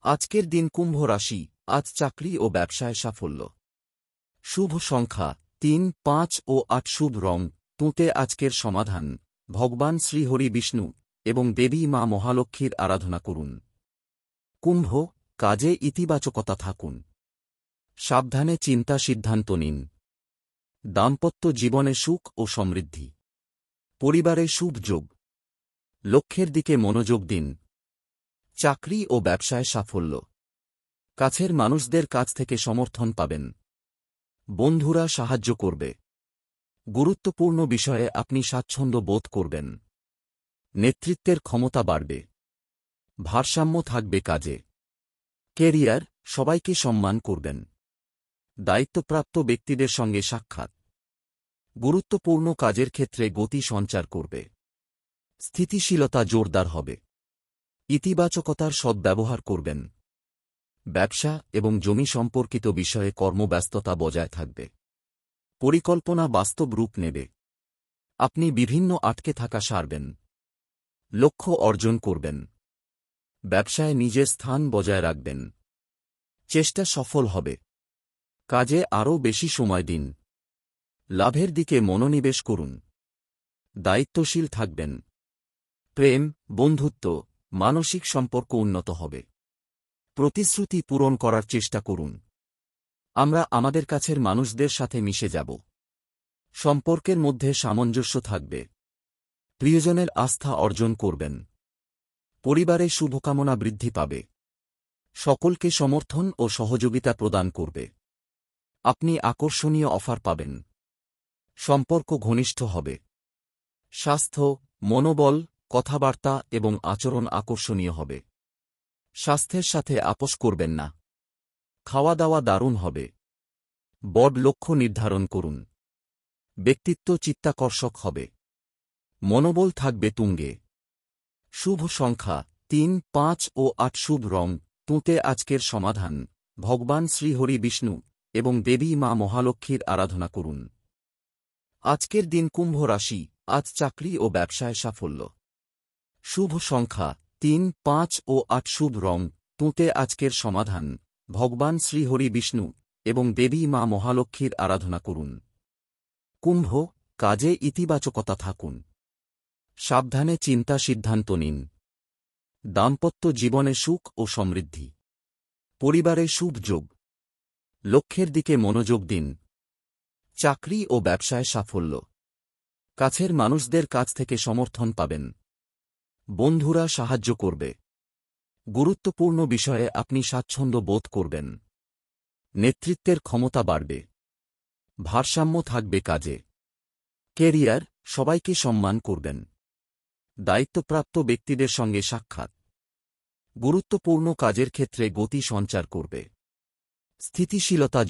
আজকের দিন কুম্ভ রাশি, আজ চাকরি ও ব্যবসায় সাফল্য। শুভ সংখ্যা ৩, ৫ ও ৮। শুভ রং তুঁতে। আজকের সমাধান: ভগবান শ্রীহরি বিষ্ণু এবং দেবী মা মহালক্ষ্মীর আরাধনা করুন। কুম্ভ, কাজে ইতিবাচকতা থাকুন। সাবধানে চিন্তা সিদ্ধান্ত নিন। দাম্পত্য জীবনে সুখ ও সমৃদ্ধি। পরিবারে শুভ যোগ। লক্ষ্যের দিকে মনোযোগ দিন। চাকরি ও ব্যবসায় সাফল্য। কাছের মানুষদের কাছ থেকে সমর্থন পাবেন। বন্ধুরা সাহায্য করবে। গুরুত্বপূর্ণ বিষয়ে আপনি স্বাচ্ছন্দ্য বোধ করবেন। নেতৃত্বের ক্ষমতা বাড়বে। ভারসাম্য থাকবে কাজে। কেরিয়ার, সবাইকে সম্মান করবেন। দায়িত্বপ্রাপ্ত ব্যক্তিদের সঙ্গে সাক্ষাৎ। গুরুত্বপূর্ণ কাজের ক্ষেত্রে গতি সঞ্চার করবে। স্থিতিশীলতা জোরদার হবে। ইতিবাচকতার সদ্ব্যবহার করবেন। ব্যবসা এবং জমি সম্পর্কিত বিষয়ে কর্মব্যস্ততা বজায় থাকবে। পরিকল্পনা বাস্তব রূপ নেবে। আপনি বিভিন্ন আটকে থাকা সারবেন। লক্ষ্য অর্জন করবেন। ব্যবসায় নিজের স্থান বজায় রাখবেন। চেষ্টা সফল হবে। কাজে আরও বেশি সময় দিন। লাভের দিকে মনোনিবেশ করুন। দায়িত্বশীল থাকবেন। প্রেম, বন্ধুত্ব, মানসিক সম্পর্ক উন্নত হবে। প্রতিশ্রুতি পূরণ করার চেষ্টা করুন। আমরা আমাদের কাছের মানুষদের সাথে মিশে যাব। সম্পর্কের মধ্যে সামঞ্জস্য থাকবে। প্রিয়জনের আস্থা অর্জন করবেন। পরিবারে শুভকামনা বৃদ্ধি পাবে। সকলকে সমর্থন ও সহযোগিতা প্রদান করবে। আপনি আকর্ষণীয় অফার পাবেন। সম্পর্ক ঘনিষ্ঠ হবে। স্বাস্থ্য, মনোবল, কথাবার্তা এবং আচরণ আকর্ষণীয় হবে। স্বাস্থ্যের সাথে আপোস করবেন না। খাওয়া দাওয়া দারুণ হবে। বড় লক্ষ্য নির্ধারণ করুন। ব্যক্তিত্ব চিত্তাকর্ষক হবে। মনোবল থাকবে তুঙ্গে। শুভ সংখ্যা ৩, ৫ ও ৮। শুভ রং তুঁতে। আজকের সমাধান: ভগবান শ্রীহরি বিষ্ণু এবং দেবী মা মহালক্ষ্মীর আরাধনা করুন। আজকের দিন কুম্ভ রাশি, আজ চাকরি ও ব্যবসায় সাফল্য। শুভ সংখ্যা ৩, ৫ ও ৮। শুভ রং তুঁতে। আজকের সমাধান: ভগবান শ্রীহরি বিষ্ণু এবং দেবী মা মহালক্ষ্মীর আরাধনা করুন। কুম্ভ, কাজে ইতিবাচকতা থাকুন। সাবধানে চিন্তা সিদ্ধান্ত নিন। দাম্পত্য জীবনে সুখ ও সমৃদ্ধি। পরিবারে শুভ যোগ। লক্ষ্যের দিকে মনোযোগ দিন। চাকরি ও ব্যবসায় সাফল্য। কাছের মানুষদের কাছ থেকে সমর্থন পাবেন। বন্ধুরা সাহায্য করবে। গুরুত্বপূর্ণ বিষয়ে আপনি স্বাচ্ছন্দ্য বোধ করবেন। নেতৃত্বের ক্ষমতা বাড়বে। ভারসাম্য থাকবে কাজে। কেরিয়ার, সবাইকে সম্মান করবেন। দায়িত্বপ্রাপ্ত ব্যক্তিদের সঙ্গে সাক্ষাৎ। গুরুত্বপূর্ণ কাজের ক্ষেত্রে গতি সঞ্চার করবে। স্থিতিশীলতা